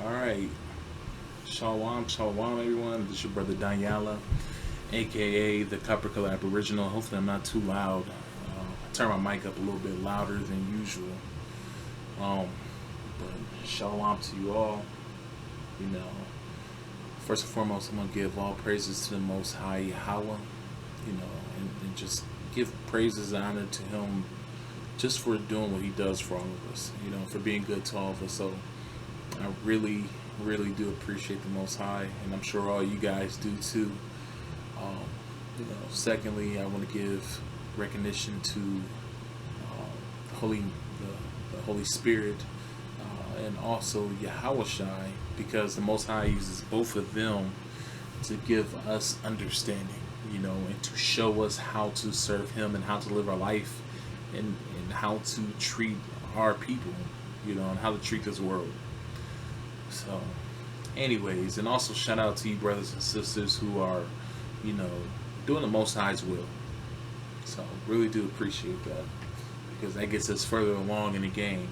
All right. Shalom, shalom, everyone. This is your brother Daniela, aka the Copper Color Aboriginal. Hopefully, I'm not too loud. I turn my mic up a little bit louder than usual. Um, but shalom to you all. You know, first and foremost, I'm gonna give all praises to the Most High Yahweh. And just give praises and honor to Him, just for doing what He does for all of us. For being good to all of us. So I really, really do appreciate the Most High, and I'm sure all you guys do too. Secondly, I want to give recognition to the Holy Spirit, and also Yahweh Shai, because the Most High uses both of them to give us understanding, and to show us how to serve Him and how to live our life, and how to treat our people, and how to treat this world. So, anyways, and also shout out to you brothers and sisters who are, doing the Most High's will. So, really do appreciate that, because that gets us further along in the game.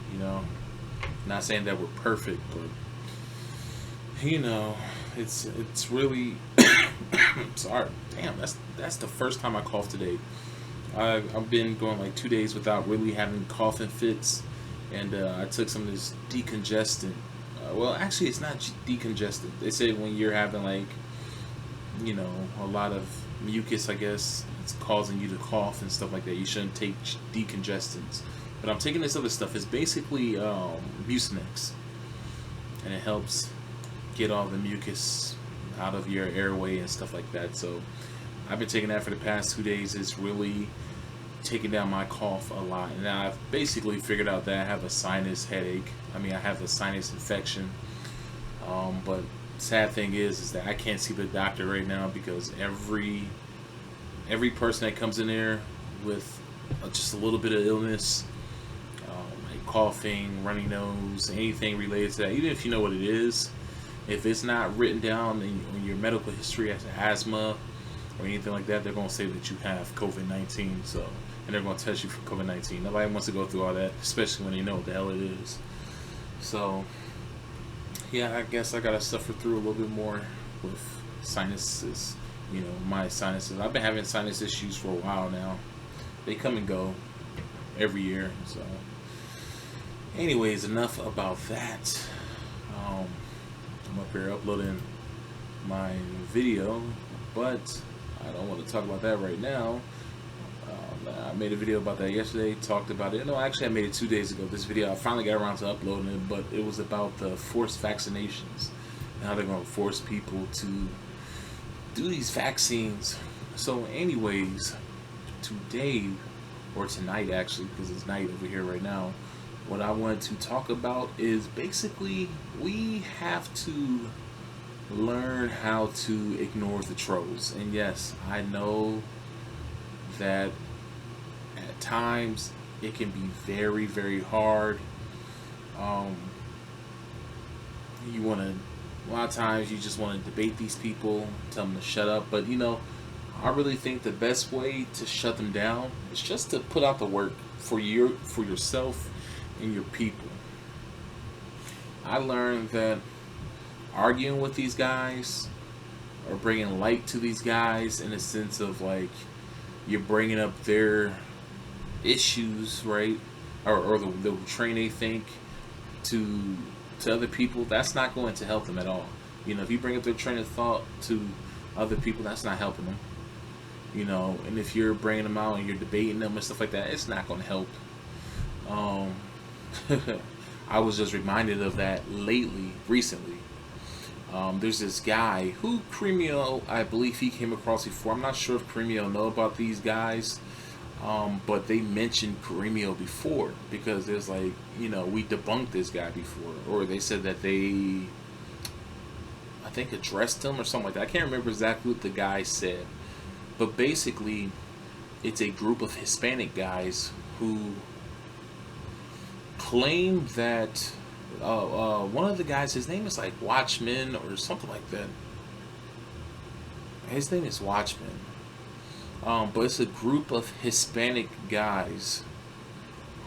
Not saying that we're perfect, but it's really sorry. Damn, that's the first time I coughed today. I've been going like 2 days without really having coughing fits, and I took some of this decongestant. Well, actually, it's not decongestant. They say when you're having a lot of mucus, I guess it's causing you to cough and stuff like that, you shouldn't take decongestants. But I'm taking this other stuff. It's basically Mucinex, and it helps get all the mucus out of your airway and stuff like that. So I've been taking that for the past 2 days. It's really taking down my cough a lot, and I've basically figured out that I have a sinus headache. I have a sinus infection. But sad thing is that I can't see the doctor right now, because every person that comes in there with just a little bit of illness, like coughing, runny nose, anything related to that, even if you know what it is, if it's not written down in your medical history as asthma or anything like that, they're going to say that you have COVID-19. So, and they're going to test you for COVID-19. Nobody wants to go through all that, especially when they know what the hell it is. So, yeah, I guess I got to suffer through a little bit more with sinuses. My sinuses. I've been having sinus issues for a while now. They come and go every year. So, anyways, enough about that. I'm up here uploading my video, but I don't want to talk about that right now. I made a video about that yesterday, talked about it. No, actually I made it 2 days ago. This video, I finally got around to uploading it, but it was about the forced vaccinations and how they're going to force people to do these vaccines. So anyways, today, or tonight actually, because it's night over here right now, what I wanted to talk about is basically we have to learn how to ignore the trolls. And yes, I know that at times it can be very, very hard. You want to, a lot of times you just want to debate these people, tell them to shut up. But I really think the best way to shut them down is just to put out the work for yourself and your people. I learned that arguing with these guys, or bringing light to these guys, in a sense of like you're bringing up their issues, right? Or the train they think to other people, that's not going to help them at all. If you bring up their train of thought to other people, that's not helping them. And if you're bringing them out and you're debating them and stuff like that, it's not going to help. I was just reminded of that recently. There's this guy who Cremio, I believe he came across before. I'm not sure if Cremio know about these guys, but they mentioned Cremio before, because there's we debunked this guy before, or they said that they, I think, addressed him or something like that. I can't remember exactly what the guy said, but basically it's a group of Hispanic guys who claim that one of the guys, his name is like Watchman or something like that. His name is Watchman. But it's a group of Hispanic guys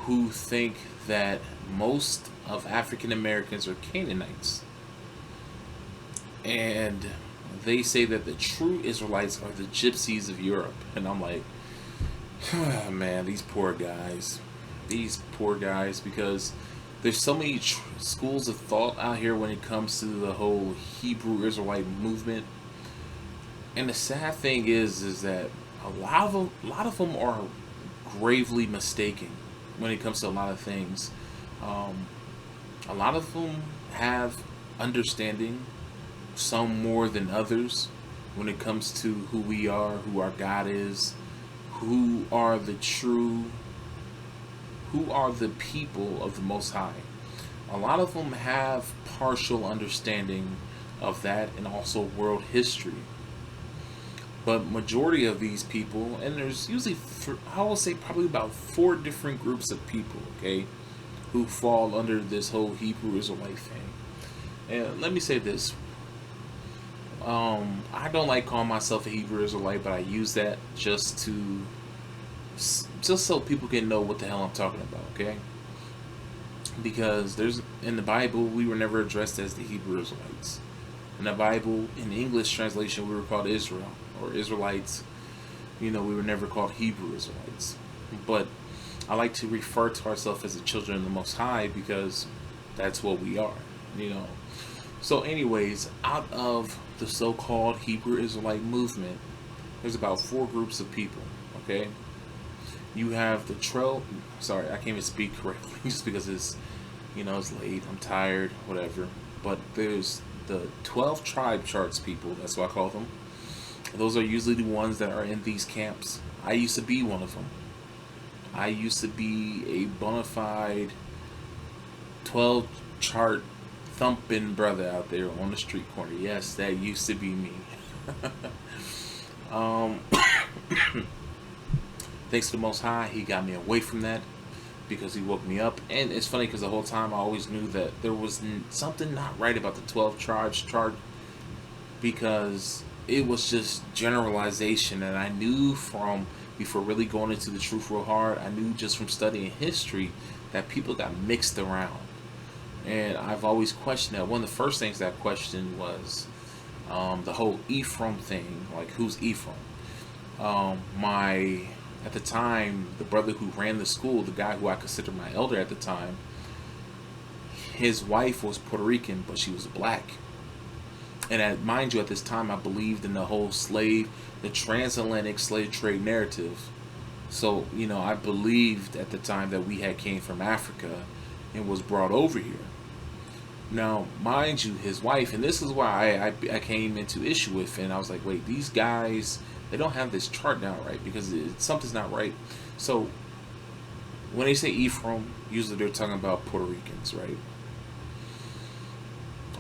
who think that most of African Americans are Canaanites. and they say that the true Israelites are the gypsies of Europe. And I'm like, oh, man, these poor guys, because there's so many schools of thought out here when it comes to the whole Hebrew Israelite movement. And the sad thing is that a lot of them are gravely mistaken when it comes to a lot of things. Um, a lot of them have understanding, some more than others, when it comes to who we are, who our God is, who are the true, who are the people of the Most High. A lot of them have partial understanding of that and also world history. But majority of these people, and there's usually, I will say probably about four different groups of people, okay, who fall under this whole Hebrew Israelite thing. And let me say this. I don't like calling myself a Hebrew Israelite, but I use that just so people can know what the hell I'm talking about, okay? Because there's in the Bible we were never addressed as the Hebrew Israelites. In the Bible, in the English translation, we were called Israel or Israelites. We were never called Hebrew Israelites. But I like to refer to ourselves as the children of the Most High because that's what we are. So anyways, out of the so-called Hebrew Israelite movement, there's about four groups of people, okay? You have the sorry, I can't even speak correctly just because it's late, I'm tired, whatever. But there's the 12 tribe charts people, that's what I call them. Those are usually the ones that are in these camps. I used to be one of them. I used to be a bona fide 12 chart thumping brother out there on the street corner. Yes, that used to be me. um, Thanks to the Most High, He got me away from that because He woke me up. And it's funny because the whole time I always knew that there was something not right about the 12 tribes chart, because it was just generalization. And I knew from before really going into the truth real hard, I knew just from studying history that people got mixed around. And I've always questioned that. One of the first things that I questioned was the whole Ephraim thing. Like, who's Ephraim? At the time, the brother who ran the school, the guy who I considered my elder at the time, his wife was Puerto Rican, but she was black. And mind you, at this time, I believed in the whole the transatlantic slave trade narrative. So, I believed at the time that we had came from Africa and was brought over here. Now, mind you, his wife, and this is why I came into issue with, and I was like, wait, these guys, they don't have this chart down right, because something's not right. So, when they say Ephraim, usually they're talking about Puerto Ricans, right?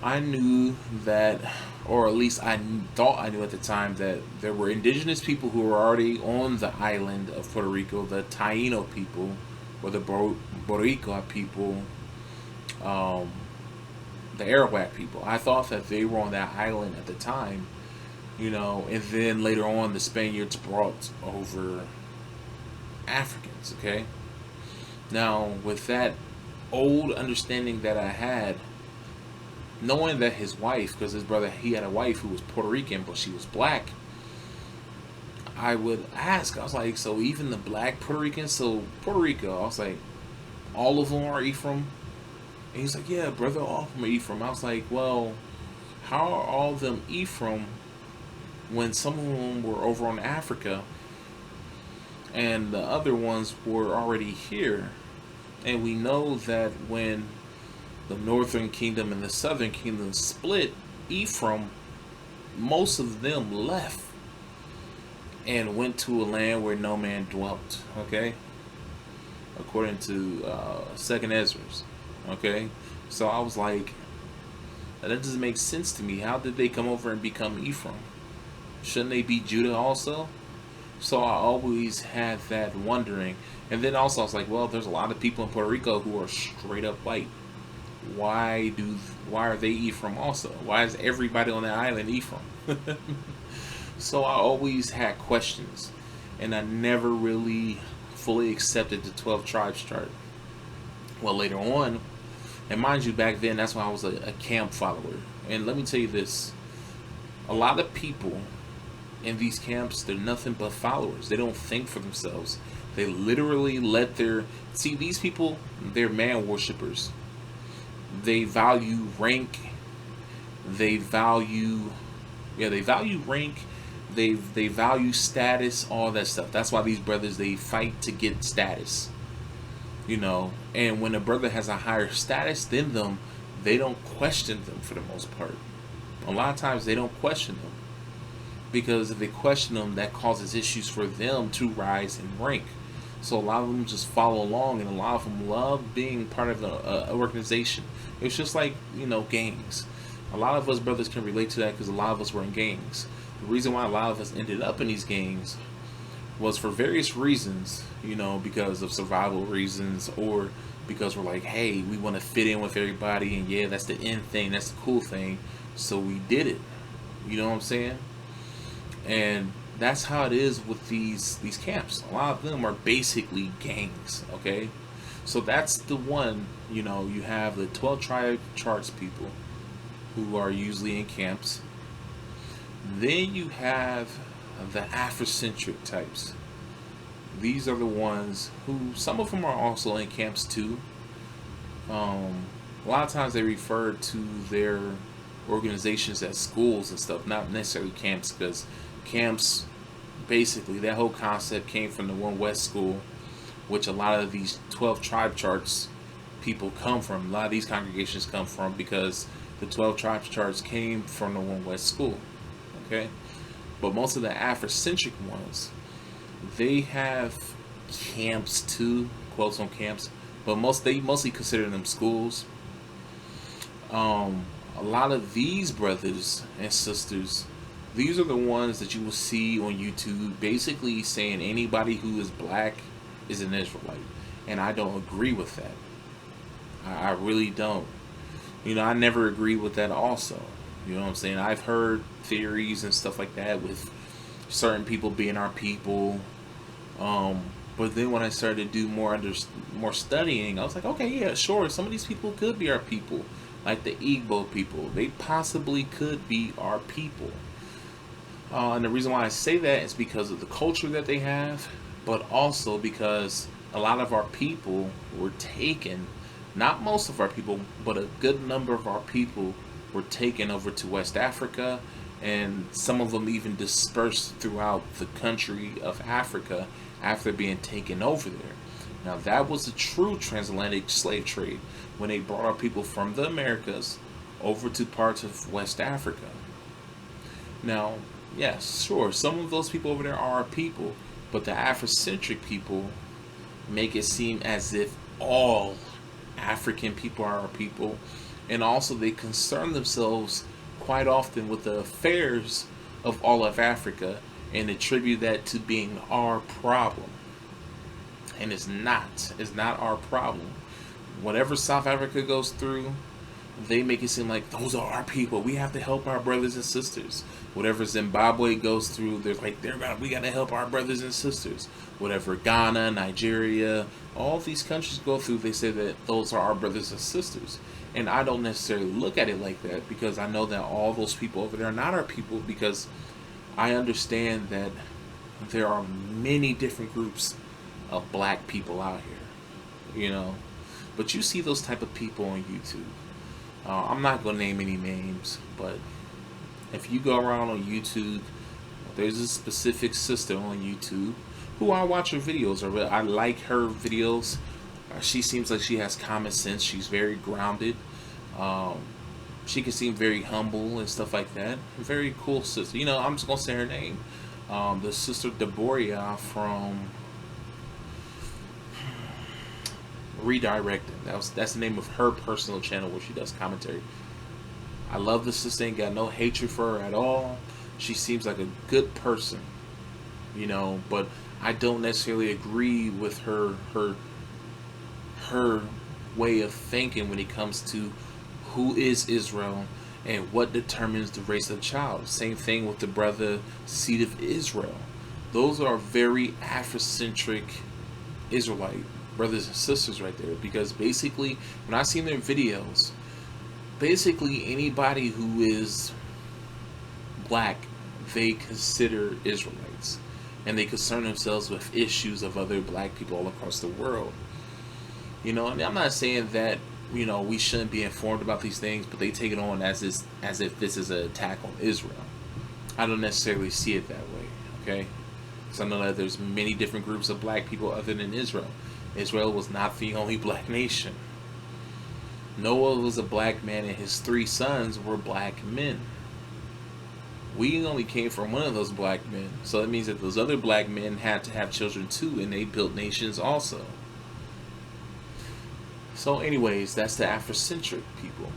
I knew that, or at least I thought I knew at the time, that there were indigenous people who were already on the island of Puerto Rico, the Taino people, or the Boricua people, the Arawak people. I thought that they were on that island at the time, and then later on the Spaniards brought over Africans, okay? Now, with that old understanding that I had, knowing that his wife, because his brother, he had a wife who was Puerto Rican, but she was black, I would ask, I was like, so even the black Puerto Ricans, so Puerto Rico, I was like, all of them are Ephraim? And he's like, yeah, brother, all of them are Ephraim. I was like, well, how are all of them Ephraim when some of them were over on Africa and the other ones were already here? And we know that when the northern kingdom and the southern kingdom split, Ephraim, most of them left and went to a land where no man dwelt, okay? According to Second Ezra's, okay? So I was like, that doesn't make sense to me. How did they come over and become Ephraim? Shouldn't they be Judah also? So I always had that wondering. And then also I was like, well, there's a lot of people in Puerto Rico who are straight up white. Why are they Ephraim also? Why is everybody on that island Ephraim? So I always had questions, and I never really fully accepted the 12 tribes chart. Well, later on, and mind you, back then, that's when I was a camp follower. And let me tell you this, A lot of people in these camps, they're nothing but followers. They don't think for themselves. They literally let their see these people, they're man worshippers. They value rank. They value they value rank. They value status, all that stuff. That's why these brothers, they fight to get status. And when a brother has a higher status than them, they don't question them for the most part. A lot of times they don't question them, because if they question them, that causes issues for them to rise in rank. So a lot of them just follow along, and a lot of them love being part of an organization. It's just like gangs. A lot of us brothers can relate to that because a lot of us were in gangs. The reason why a lot of us ended up in these gangs was for various reasons, because of survival reasons, or because we're like, hey, we want to fit in with everybody, and yeah, that's the end thing, that's the cool thing, so we did it. You know what I'm saying? And that's how it is with these camps. A lot of them are basically gangs, okay? So that's the one, you have the 12 tribe charts people who are usually in camps. Then you have the Afrocentric types. These are the ones who, some of them are also in camps too. A lot of times they refer to their organizations as schools and stuff, not necessarily camps, because camps, basically, that whole concept came from the One West School, which a lot of these 12 tribe charts people come from. A lot of these congregations come from, because the 12 tribe charts came from the One West School. Okay? But most of the Afrocentric ones, they have camps too, quotes on camps, but they mostly consider them schools. A lot of these brothers and sisters, these are the ones that you will see on YouTube basically saying anybody who is black is an Israelite. And I don't agree with that. I really don't. I never agree with that also. You know what I'm saying? I've heard theories and stuff like that with certain people being our people. But then when I started to do more studying, I was like, okay, yeah, sure, some of these people could be our people. Like the Igbo people. They possibly could be our people. And the reason why I say that is because of the culture that they have, but also because a lot of our people were taken, not most of our people, but a good number of our people were taken over to West Africa, and some of them even dispersed throughout the country of Africa after being taken over there. Now that was a true transatlantic slave trade, when they brought our people from the Americas over to parts of West Africa. Now, yes, sure, some of those people over there are our people, but the Afrocentric people make it seem as if all African people are our people, and also they concern themselves quite often with the affairs of all of Africa and attribute that to being our problem. And it's not our problem. Whatever South Africa goes through, they make it seem like those are our people. We have to help our brothers and sisters. Whatever Zimbabwe goes through, they're like, we got to help our brothers and sisters. Whatever Ghana, Nigeria, all these countries go through, they say that those are our brothers and sisters. And I don't necessarily look at it like that, because I know that all those people over there are not our people, because I understand that there are many different groups of black people out here, But you see those type of people on YouTube. I'm not going to name any names, but if you go around on YouTube, there's a specific sister on YouTube who I watch her videos. I like her videos. She seems like she has common sense. She's very grounded. She can seem very humble and stuff like that. Very cool sister. I'm just going to say her name. The sister Deborah from Redirecting. That's the name of her personal channel where she does commentary. I love the sister. Ain't got no hatred for her at all. She seems like a good person, but I don't necessarily agree with her way of thinking when it comes to who is Israel and what determines the race of the child. Same thing with the brother seed of Israel. Those are very Afrocentric Israelite brothers and sisters right there, because basically when I see their videos, basically anybody who is black, they consider Israelites, and they concern themselves with issues of other black people all across the world. And I'm not saying that we shouldn't be informed about these things, but they take it on as if this is an attack on Israel. I don't necessarily see it that way, okay? Because I know that there's many different groups of black people other than Israel. Israel was not the only black nation. Noah was a black man, and his 3 sons were black men. We only came from one of those black men, so that means that those other black men had to have children too, and they built nations also. So anyways, that's the Afrocentric people.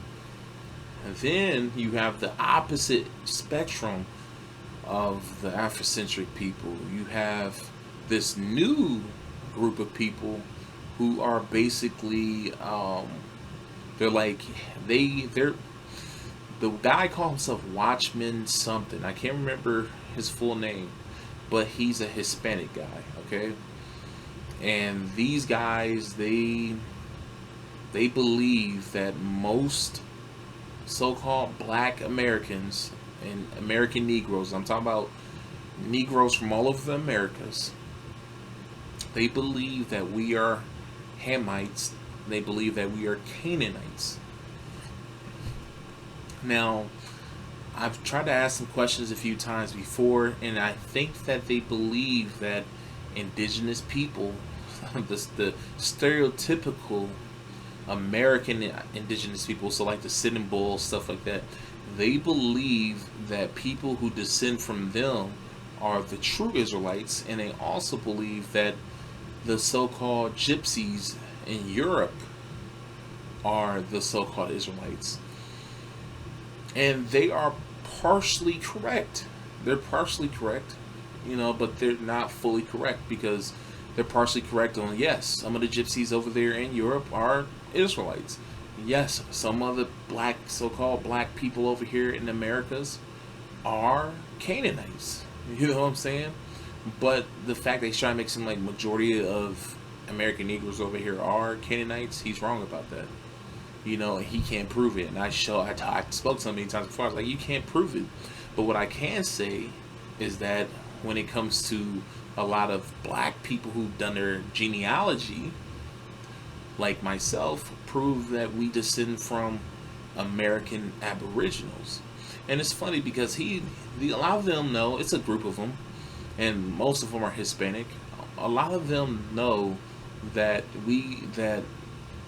And then you have the opposite spectrum of the Afrocentric people. You have this new group of people who are basically they're the guy called himself Watchman something. I can't remember his full name, but he's a Hispanic guy, okay? And these guys, they believe that most so-called black Americans and American Negroes, I'm talking about Negroes from all over the Americas, they believe that we are Hamites. They believe that we are Canaanites. Now, I've tried to ask some questions a few times before, and I think that they believe that indigenous people, the stereotypical American indigenous people, so like the Sitting Bull, stuff like that, they believe that people who descend from them are the true Israelites, and they also believe that the so-called gypsies in Europe are the so-called Israelites. And they are partially correct. They're partially correct, but they're not fully correct, because they're partially correct on, yes, some of the gypsies over there in Europe are Israelites. Yes, some of the so-called black people over here in the Americas are Canaanites. You know what I'm saying? But the fact they try to make it seem like majority of American Negroes over here are Canaanites, he's wrong about that. He can't prove it. And I spoke to him many times before. I was like, you can't prove it. But what I can say is that when it comes to a lot of black people who've done their genealogy, like myself, prove that we descend from American Aboriginals. And it's funny because a lot of them know, it's a group of them, and most of them are Hispanic. A lot of them know that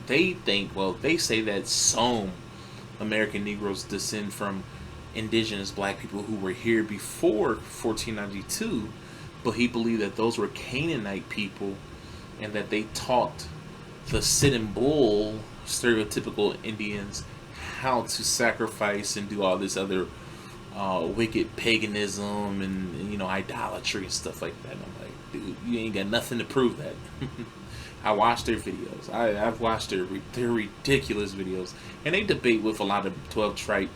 they say that some American Negroes descend from indigenous black people who were here before 1492, but he believed that those were Canaanite people, and that they taught the Sitting Bull stereotypical Indians how to sacrifice and do all this other wicked paganism and idolatry and stuff like that. And I'm like, dude, you ain't got nothing to prove that. I watched their videos. I've watched their ridiculous videos, and they debate with a lot of 12 tribe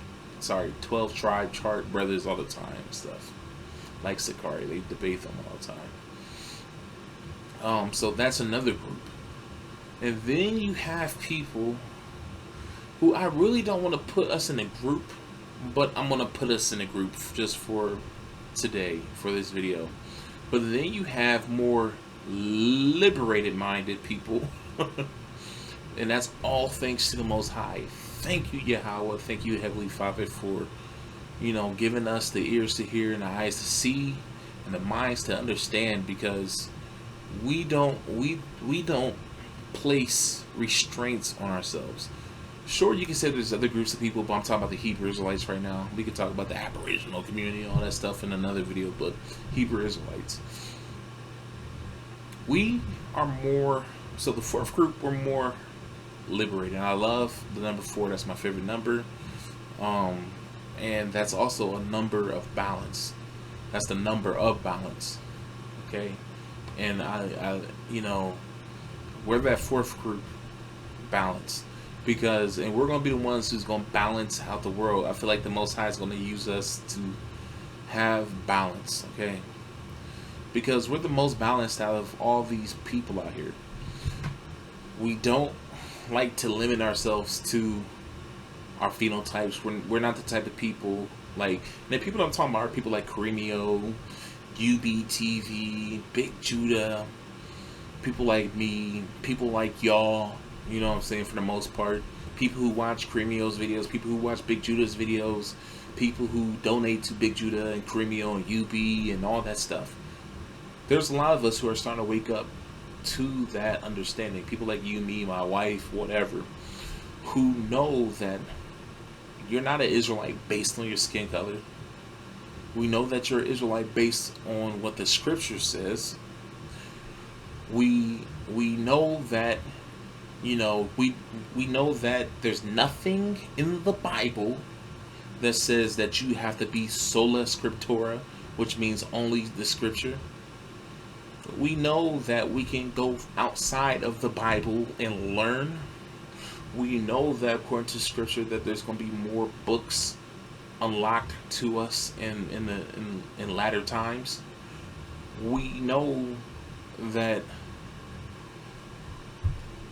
chart brothers all the time and stuff. Like Sakari, they debate them all the time. So that's another group. And then you have people who I really don't want to put us in a group, but I'm going to put us in a group just for today, for this video. But then you have more liberated-minded people, and that's all thanks to the Most High. Thank you, Yahweh. Thank you, Heavenly Father, for giving us the ears to hear and the eyes to see and the minds to understand, because we don't place restraints on ourselves. Sure, you can say there's other groups of people, but I'm talking about the Hebrew Israelites right now. We could talk about the Aboriginal community and all that stuff in another video, but Hebrew Israelites, we are more, so the fourth group, we're more liberated. And I love the number 4. That's my favorite number. And that's also a number of balance. That's the number of balance. Okay. And we're that fourth group, balance. Because, and we're going to be the ones who's going to balance out the world. I feel like the Most High is going to use us to have balance. Okay. Because we're the most balanced out of all these people out here. We don't like to limit ourselves to our phenotypes. We're not the type of people like, the people I'm talking about are people like Cremio, UBTV, Big Judah, people like me, people like y'all, you know what I'm saying, for the most part. People who watch Cremio's videos, people who watch Big Judah's videos, people who donate to Big Judah and Cremio and UB and all that stuff. There's a lot of us who are starting to wake up to that understanding. People like you, me, my wife, whatever, who know that you're not an Israelite based on your skin color. We know that you're an Israelite based on what the scripture says. We know that, you know, we know that there's nothing in the Bible that says that you have to be sola scriptura, which means only the scripture. We know that we can go outside of the Bible and learn. We know that according to scripture that there's going to be more books unlocked to us in latter times. We know that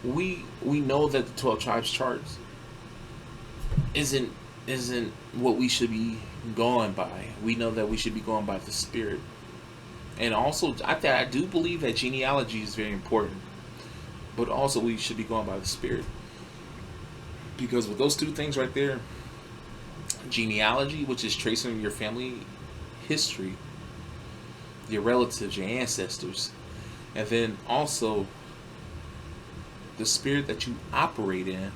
we know that the 12 tribes charts isn't what we should be going by. We know that we should be going by the Spirit. And also, I do believe that genealogy is very important, but also we should be going by the Spirit, because with those two things right there, genealogy, which is tracing your family history, your relatives, your ancestors, and then also the spirit that you operate in,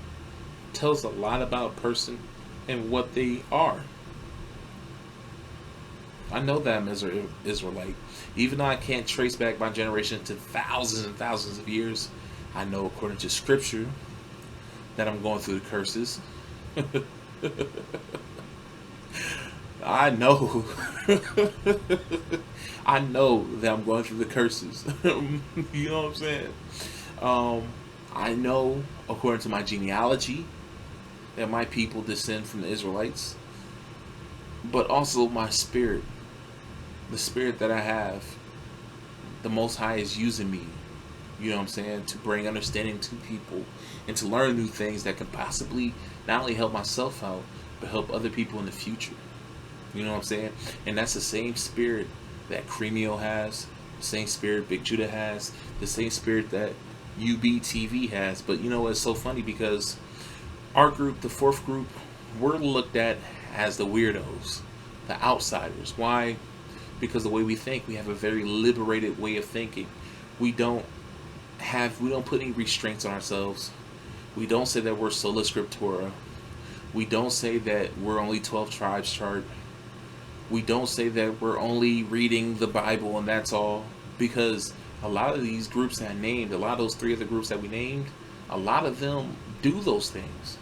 tells a lot about a person and what they are. I know that I'm Israelite. Even though I can't trace back my generation to thousands and thousands of years, I know according to scripture that I'm going through the curses. I know. I know that I'm going through the curses. You know what I'm saying? I know, according to my genealogy, that my people descend from the Israelites. But also my spirit, the spirit that I have, the Most High is using me, you know what I'm saying, to bring understanding to people and to learn new things that can possibly not only help myself out, but help other people in the future. You know what I'm saying? And that's the same spirit that Cremio has, the same spirit Big Judah has, the same spirit that UBTV has. But you know, it's so funny because our group, the fourth group, we're looked at as the weirdos, the outsiders. Why? Because the way we think, we have a very liberated way of thinking. We don't put any restraints on ourselves. We don't say that we're sola scriptura. We don't say that we're only 12 tribes chart. We don't say that we're only reading the Bible and that's all. Because a lot of these groups that I named, a lot of those three other groups that we named, a lot of them do those things.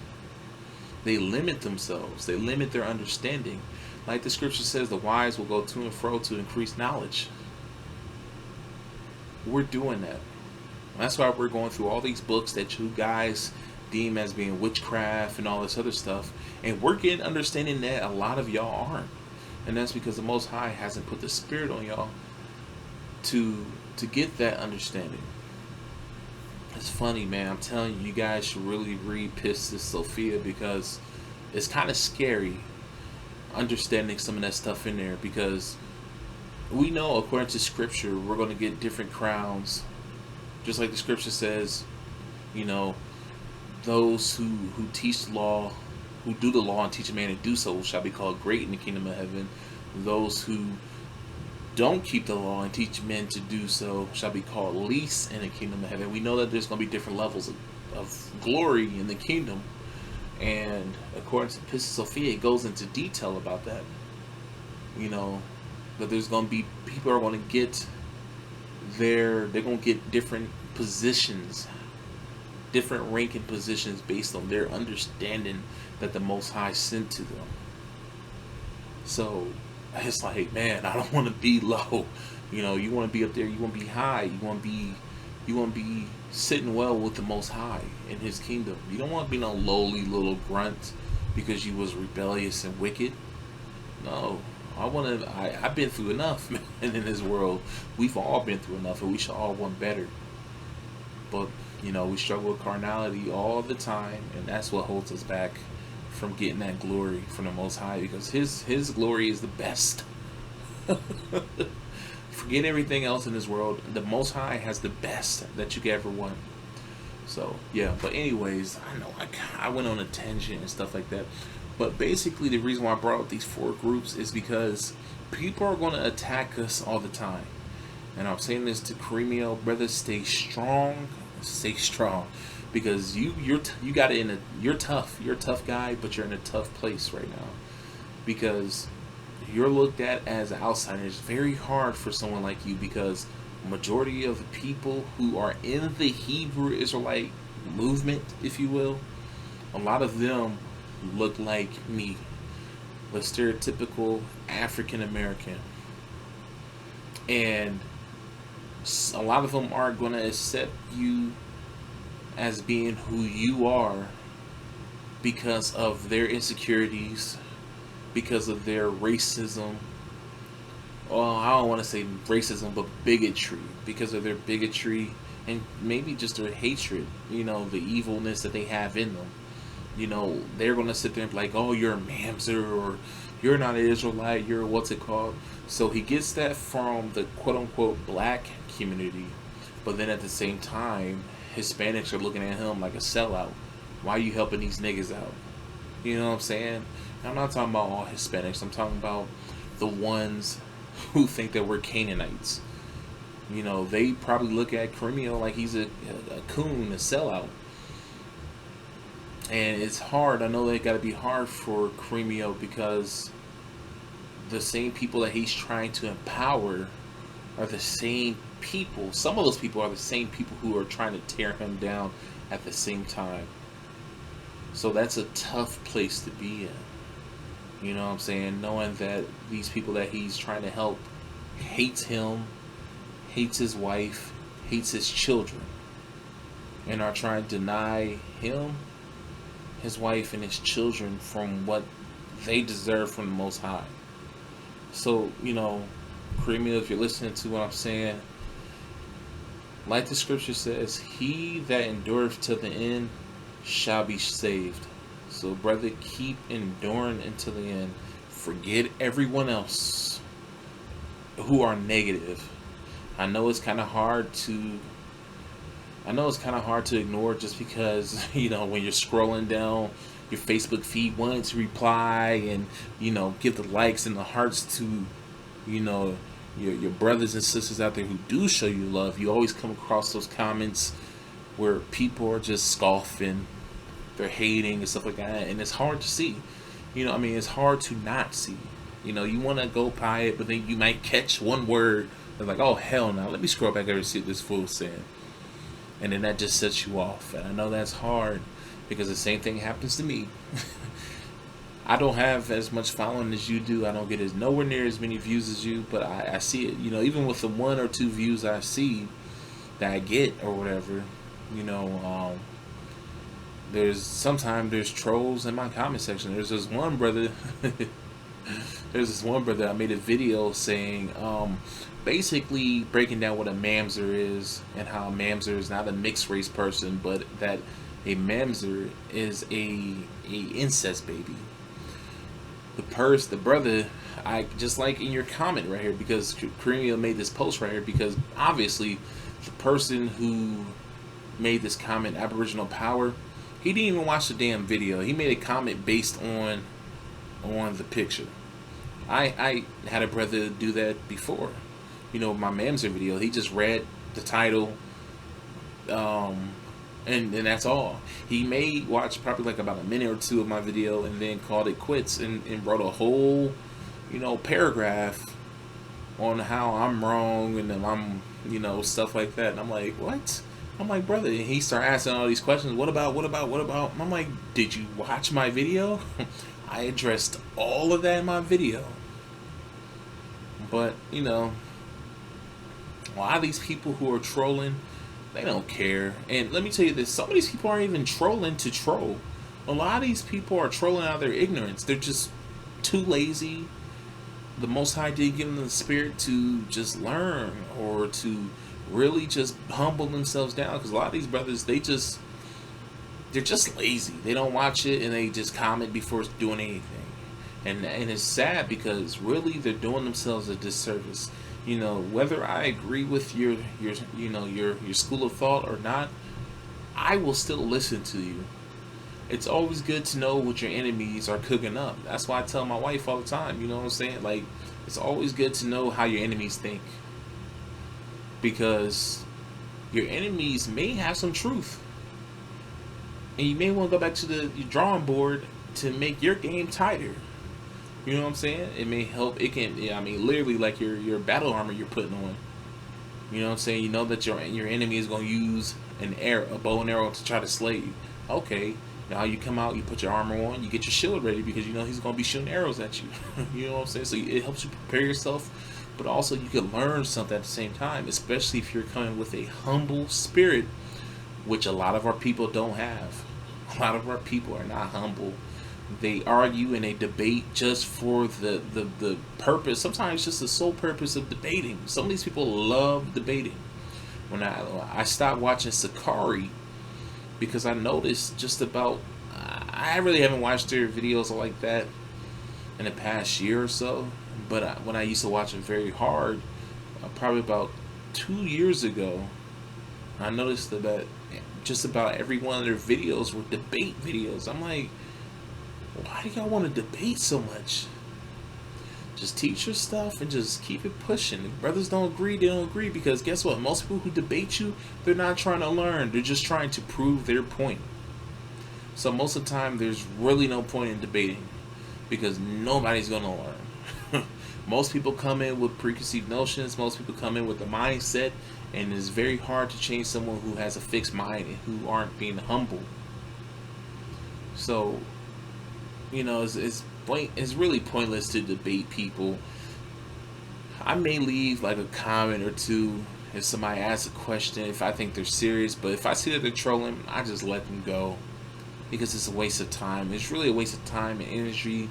They limit themselves. They limit their understanding. Like the scripture says, the wise will go to and fro to increase knowledge. We're doing that. That's why we're going through all these books that you guys deem as being witchcraft and all this other stuff. And we're getting understanding that a lot of y'all aren't. And that's because the Most High hasn't put the Spirit on y'all to get that understanding. It's funny, man. I'm telling you, you guys should really read Pistis Sophia, because it's kind of scary understanding some of that stuff in there, because we know according to scripture we're going to get different crowns, just like the scripture says, you know, those who teach law, who do the law and teach a man to do so, shall be called great in the kingdom of heaven. Those who don't keep the law and teach men to do so shall be called least in the kingdom of heaven. We know that there's going to be different levels of glory in the kingdom. And according to Pistis Sophia, it goes into detail about that. You know, that there's going to be people are going to get they're going to get different positions, different ranking positions based on their understanding that the Most High sent to them. So it's like, man, I don't want to be low. You know, you want to be up there. You want to be high. You want to be sitting well with the Most High in His kingdom. You don't want to be no lowly little grunt because you was rebellious and wicked. No, I've been through enough, man, in this world. We've all been through enough, and we should all want better. But you know, we struggle with carnality all the time, and that's what holds us back from getting that glory from the Most High, because his glory is the best. Forget everything else in this world. The Most High has the best that you could ever want. So yeah, but anyways, I know I went on a tangent and stuff like that. But basically, the reason why I brought up these 4 groups is because people are going to attack us all the time. And I'm saying this to Cremio, brother, stay strong, because you got it you're tough. You're a tough guy, but you're in a tough place right now, because you're looked at as an outsider. It's very hard for someone like you, because majority of the people who are in the Hebrew Israelite movement, if you will, a lot of them look like me, the stereotypical African American, and a lot of them aren't going to accept you as being who you are because of their insecurities, because of their racism. Well, I don't want to say racism, but bigotry, because of their bigotry and maybe just their hatred, the evilness that they have in them. They're going to sit there and be like, oh, you're a mamzer, or you're not an Israelite, you're what's it called. So he gets that from the quote-unquote black community, but then at the same time, Hispanics are looking at him like a sellout. Why are you helping these niggas out? You know what I'm saying? I'm not talking about all Hispanics. I'm talking about the ones who think that we're Canaanites. They probably look at Cremio like he's a coon, a sellout. And it's hard. I know that it got to be hard for Cremio, because the same people that he's trying to empower are the same people. Some of those people are the same people who are trying to tear him down at the same time. So that's a tough place to be in. You know what I'm saying? Knowing that these people that he's trying to help hates him, hates his wife, hates his children, and are trying to deny him, his wife, and his children from what they deserve from the Most High. So, Cremio, if you're listening to what I'm saying, like the scripture says, he that endureth to the end shall be saved. So, brother, keep enduring until the end. Forget everyone else who are negative. I know it's kind of hard to ignore, just because, when you're scrolling down your Facebook feed, wanting to reply and, give the likes and the hearts to, your brothers and sisters out there who do show you love, you always come across those comments where people are just scoffing, they're hating and stuff like that, and it's hard to see. It's hard to not see. You want to go by it, but then you might catch one word and like, oh hell no, let me scroll back over and see what this fool said. And then that just sets you off. And I know that's hard, because the same thing happens to me. I don't have as much following as you do. I don't get nowhere near as many views as you, but I see it. Even with the 1 or 2 views I see that I get or whatever, there's trolls in my comment section. There's this one brother I made a video saying, basically breaking down what a mamzer is, and how a mamzer is not a mixed race person, but that a mamzer is a incest baby. The brother, I just like in your comment right here, because Cremio made this post right here, because obviously the person who made this comment, Aboriginal Power, he didn't even watch the damn video. He made a comment based on the picture. I had a brother do that before. My mamzer video, he just read the title, and that's all. He may watch probably like about a minute or 2 of my video, and then called it quits, and wrote a whole, paragraph on how I'm wrong, and then I'm, stuff like that. And I'm like, what? I'm like, brother, and he started asking all these questions. What about? And I'm like, did you watch my video? I addressed all of that in my video. But, a lot of these people who are trolling, they don't care. And let me tell you this, some of these people aren't even trolling to troll. A lot of these people are trolling out of their ignorance. They're just too lazy. The Most High didn't give them the spirit to just learn, or to really just humble themselves down. Because a lot of these brothers, they just they're just lazy. They don't watch it and they just comment before doing anything. And it's sad because really they're doing themselves a disservice. You know, whether I agree with your school of thought or not, I will still listen to you. It's always good to know what your enemies are cooking up. That's why I tell my wife all the time, you know what I'm saying? Like, it's always good to know how your enemies think. Because your enemies may have some truth. And you may want to go back to the drawing board to make your game tighter. You know what I'm saying? It may help. It can, yeah, I mean, literally like your battle armor you're putting on. You know what I'm saying? You know that your enemy is going to use a bow and arrow to try to slay you. Okay. Now you come out, you put your armor on, you get your shield ready because you know he's going to be shooting arrows at you. You know what I'm saying? So it helps you prepare yourself, but also you can learn something at the same time, especially if you're coming with a humble spirit, which a lot of our people don't have. A lot of our people are not humble. They argue and they debate just for the purpose, sometimes just the sole purpose of debating. Some of these people love debating. When I stopped watching Sakari, because I noticed just about, I really haven't watched their videos like that in the past year or so, but when I used to watch them very hard, probably about 2 years ago, I noticed that just about every one of their videos were debate videos. I'm like, why do y'all want to debate so much? Just teach your stuff and just keep it pushing. If brothers don't agree, they don't agree, because guess what? Most people who debate you, they're not trying to learn. They're just trying to prove their point. So most of the time, there's really no point in debating because nobody's going to learn. Most people come in with preconceived notions. Most people come in with a mindset, and it's very hard to change someone who has a fixed mind and who aren't being humble. So, you know, it's really pointless to debate people. I may leave like a comment or two if somebody asks a question if I think they're serious, but if I see that they're trolling, I just let them go because it's a waste of time. It's really a waste of time and energy.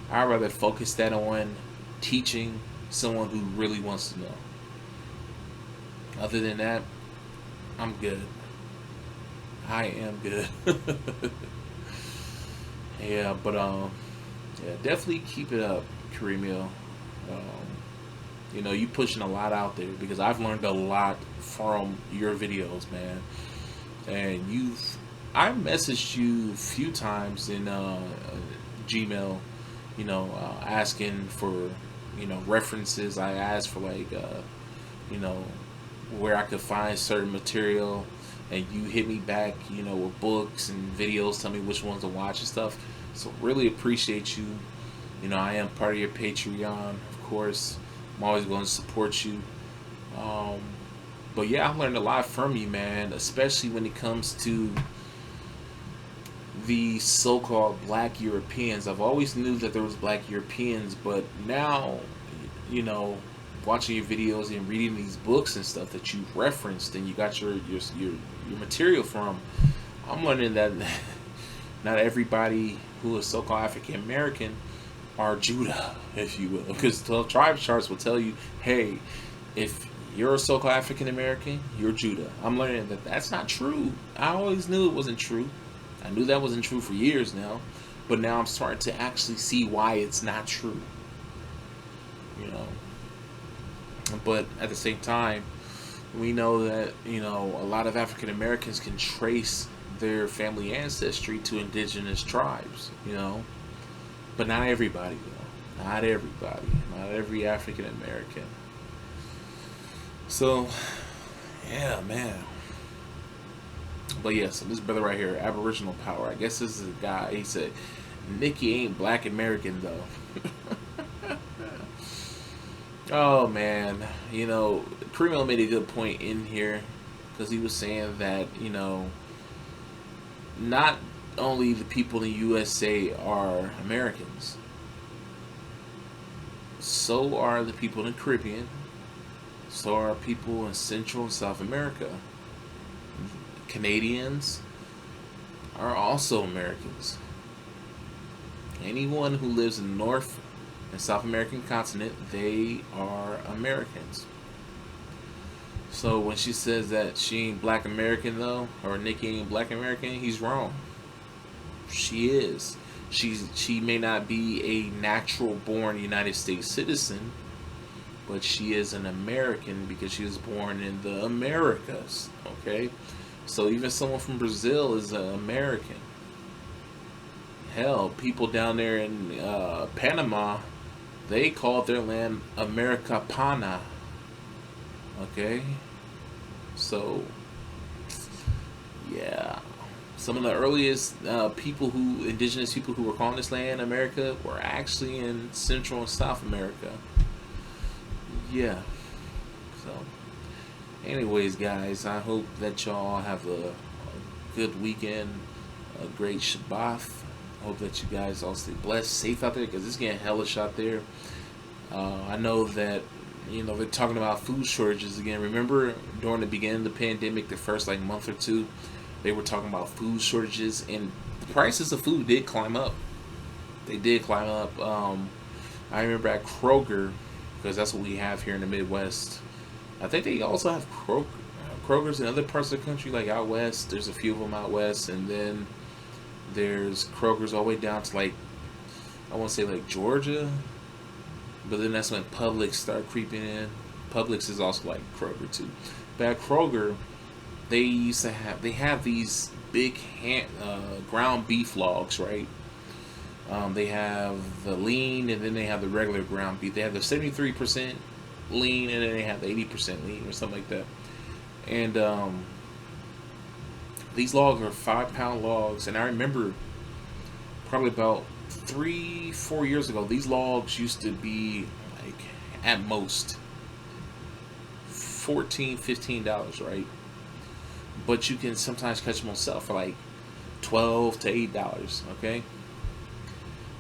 I'd rather focus that on teaching someone who really wants to know. Other than that, I'm good. I am good. Yeah, but yeah, definitely keep it up, Kareemio. You know, you pushing a lot out there because I've learned a lot from your videos, man. And I messaged you a few times in Gmail, you know, asking for, you know, references. I asked for like, you know, where I could find certain material, and you hit me back, you know, with books and videos, tell me which ones to watch and stuff. So really appreciate you. You know, I am part of your Patreon, of course. I'm always going to support you. But yeah, I learned a lot from you, man, especially when it comes to the so-called black Europeans. I've always knew that there was black Europeans, but now, you know, watching your videos and reading these books and stuff that you referenced and you got your material from, I'm learning that not everybody who is so-called African American are Judah, if you will, because 12 tribe charts will tell you, hey, if you're a so-called African American, you're Judah. I'm learning that that's not true. I always knew it wasn't true. I knew that wasn't true for years now, but now I'm starting to actually see why it's not true. You know, but at the same time, we know that, you know, a lot of African Americans can trace their family ancestry to indigenous tribes, you know, but not everybody, though. Not everybody. Not every African American. So, yeah, man. But yeah, so this brother right here, Aboriginal Power, I guess this is a guy, he said, Nikki ain't black American, though. Oh, man. You know, Primo made a good point in here, because he was saying that, you know, not only the people in the USA are Americans, so are the people in the Caribbean, so are people in Central and South America. Canadians are also Americans. Anyone who lives in the North and South American continent, they are Americans. So when she says that she ain't black American though, or Nikki ain't black American, he's wrong. She is. She may not be a natural born United States citizen, but she is an American because she was born in the Americas. Okay, so even someone from Brazil is an American. Hell, people down there in Panama, they called their land America Pana. Okay, so yeah, some of the earliest indigenous people who were calling this land America were actually in Central and South America. Yeah. So, anyways, guys, I hope that y'all have a good weekend, a great Shabbat. I hope that you guys all stay blessed, safe out there, because it's getting hellish out there. I know that, they're talking about food shortages again. Remember during the beginning of the pandemic, the first like month or two, they were talking about food shortages, and the prices of food did climb up. They did climb up. I remember at Kroger, because that's what we have here in the Midwest. I think they also have Kroger's in other parts of the country, like out west. There's a few of them out west, and then there's Kroger's all the way down to like, I want to say like Georgia, but then that's when Publix started creeping in. Publix is also like Kroger too. But at Kroger, they have these big ground beef logs, right? They have the lean, and then they have the regular ground beef. They have the 73% lean, and then they have the 80% lean, or something like that. And these logs are 5-pound logs, and I remember probably about 3-4 years ago, these logs used to be like at most $14-15, right? But you can sometimes catch them on sale for like $12 to $8, okay?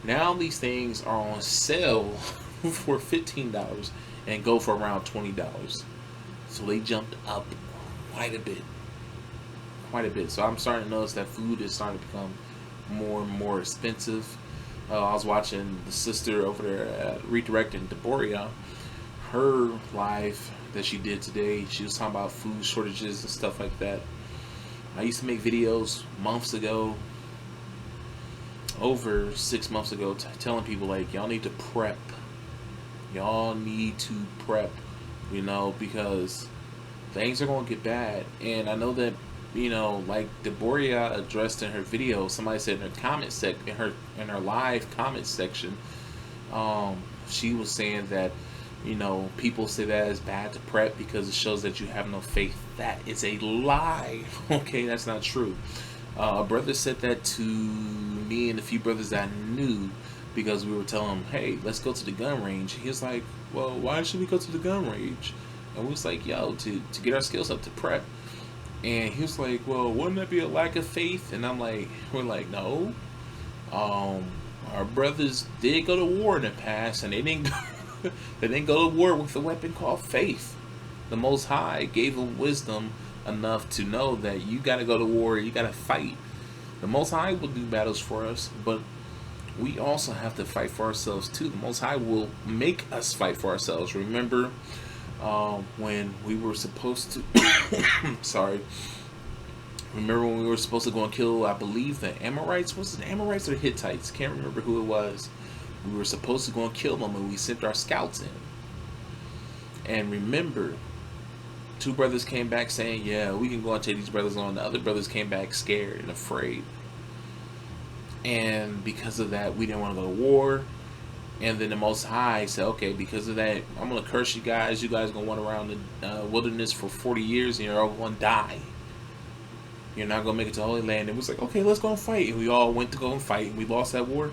Now these things are on sale for $15 and go for around $20. So they jumped up quite a bit. So I'm starting to notice that food is starting to become more and more expensive. I was watching the sister over there at Redirect in Deborah. Her live that she did today, she was talking about food shortages and stuff like that. I used to make videos months ago, over 6 months ago, telling people like, y'all need to prep. Y'all need to prep, because things are going to get bad. And I know that, like Deborah addressed in her video, somebody said in her comment in her live comment section, she was saying that, people say that it's bad to prep because it shows that you have no faith. That is a lie. Okay, that's not true. A brother said that to me and a few brothers that I knew, because we were telling him, hey, let's go to the gun range. He was like, well, why should we go to the gun range? And we was like, yo, to get our skills up, to prep. And he was like, well, wouldn't that be a lack of faith? And we're like, no. Our brothers did go to war in the past, and they didn't go to war with a weapon called faith. The Most High gave them wisdom enough to know that you got to go to war, you got to fight. The Most High will do battles for us, but we also have to fight for ourselves too. The Most High will make us fight for ourselves. Remember when we were supposed to remember when we were supposed to go and kill, I believe, the Amorites? Was it Amorites or Hittites? Can't remember who it was. We were supposed to go and kill them, and we sent our scouts in. And remember, 2 brothers came back saying, yeah, we can go and take these brothers on. The other brothers came back scared and afraid. And because of that, we didn't want to go to war. And then the Most High said, okay, because of that, I'm going to curse you guys. You guys are going to wander around the wilderness for 40 years, and you're all going to die. You're not going to make it to Holy Land. And we was like, okay, let's go and fight. And we all went to go and fight, and we lost that war.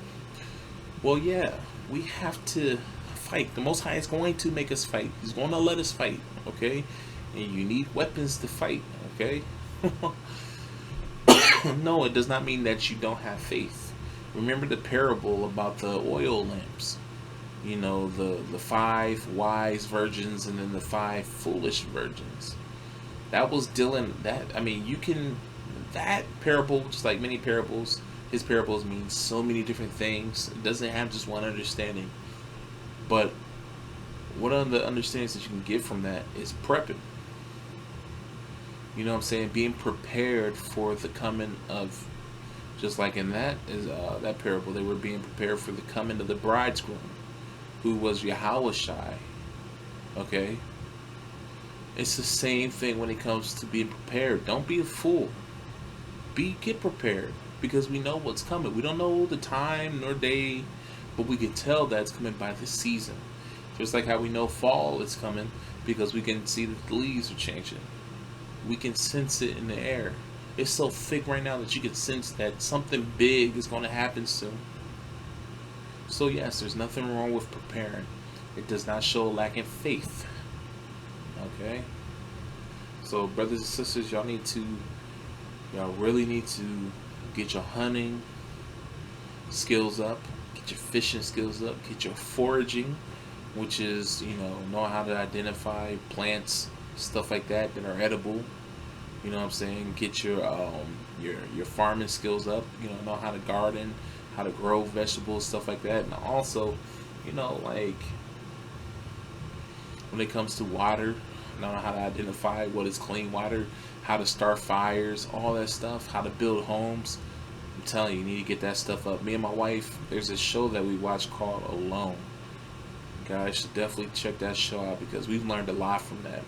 Well, yeah, we have to fight. The Most High is going to make us fight. He's going to let us fight, okay? And you need weapons to fight, okay? No, it does not mean that you don't have faith. Remember the parable about the oil lamps. The 5 wise virgins and then the 5 foolish virgins. That was dealing that parable, just like many parables, his parables mean so many different things. It doesn't have just one understanding. But one of the understandings that you can get from that is prepping. You know what I'm saying? Being prepared for the coming of Just like in that parable, they were being prepared for the coming of the bridegroom, who was Yahweh Shai. Okay? It's the same thing when it comes to being prepared. Don't be a fool. Get prepared, because we know what's coming. We don't know the time nor day, but we can tell that it's coming by the season. Just like how we know fall is coming, because we can see that the leaves are changing. We can sense it in the air. It's so thick right now that you can sense that something big is going to happen soon. So yes, there's nothing wrong with preparing. It does not show a lack in faith. Okay? So brothers and sisters, y'all really need to get your hunting skills up, get your fishing skills up, get your foraging, which is, know how to identify plants, stuff like that are edible. You know what I'm saying? Get your farming skills up, know how to garden, how to grow vegetables, stuff like that. And also, like when it comes to water, know how to identify what is clean water, how to start fires, all that stuff, how to build homes. I'm telling you, you need to get that stuff up. Me and my wife, there's a show that we watch called Alone. You guys should definitely check that show out, because we've learned a lot from that.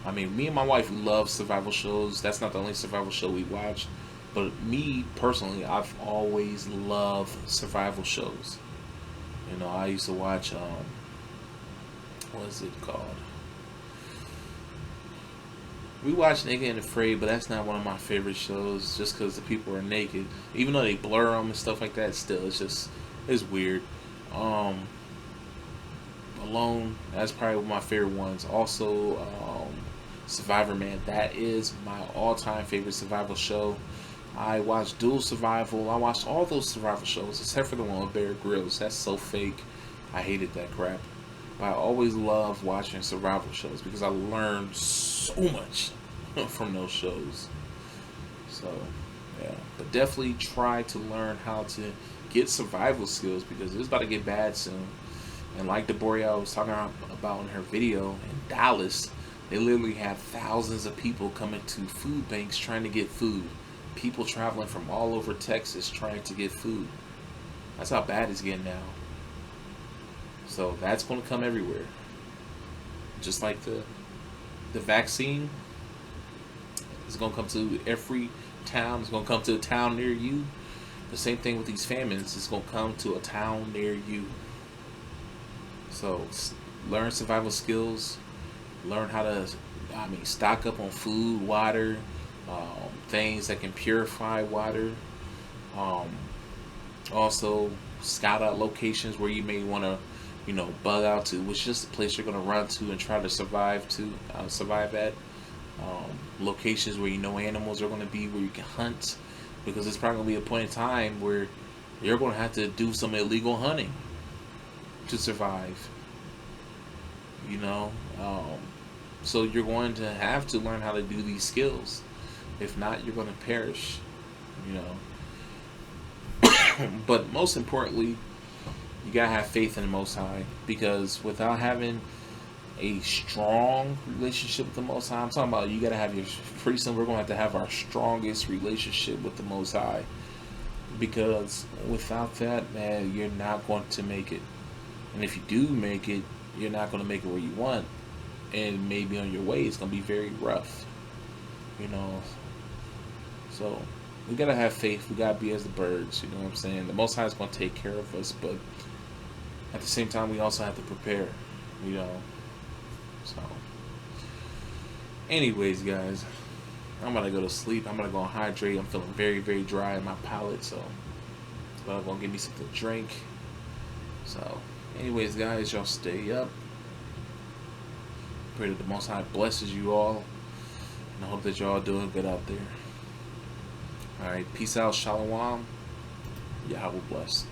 I mean, me and my wife love survival shows. That's not the only survival show we watch, but me personally, I've always loved survival shows. I used to watch what is it called? We watch Naked and Afraid, but that's not one of my favorite shows, just because the people are naked. Even though they blur them and stuff like that, still, it's weird. Alone, that's probably one of my favorite ones. Also, Survivor Man, that is my all-time favorite survival show. I watched Dual Survival. I watched all those survival shows, except for the one with Bear Grylls. That's so fake. I hated that crap. But I always love watching survival shows, because I learned so much from those shows. So, yeah. But definitely try to learn how to get survival skills, because it's about to get bad soon. And like Deborah was talking about in her video, in Dallas, they literally have thousands of people coming to food banks trying to get food. People traveling from all over Texas trying to get food. That's how bad it's getting now. So that's going to come everywhere. Just like the vaccine is going to come to every town. It's going to come to a town near you. The same thing with these famines. It's going to come to a town near you. So learn survival skills. Learn how to, stock up on food, water, things that can purify water. Also, scout out locations where you may want to, bug out to, which is just a place you're going to run to and try to survive at. Locations where animals are going to be, where you can hunt, because it's probably going to be a point in time where you're going to have to do some illegal hunting to survive. So you're going to have to learn how to do these skills. If not, you're going to perish. But most importantly, you gotta have faith in the Most High, because without having a strong relationship with the Most High, I'm talking about you gotta have pretty soon we're gonna have our strongest relationship with the Most High, because without that, man, you're not going to make it. And if you do make it, you're not going to make it where you want, and maybe on your way it's going to be very rough. So we gotta have faith. We gotta be as the birds. You know what I'm saying? The Most High is going to take care of us, but at the same time, we also have to prepare. So anyways, guys, I'm gonna go to sleep. I'm gonna go and hydrate. I'm feeling very, very dry in my palate, so I'm gonna give me something to drink. So anyways, guys, y'all stay up. Pray that the Most High blesses you all, and I hope that y'all doing good out there. Alright, peace out, shalom. Yahweh bless.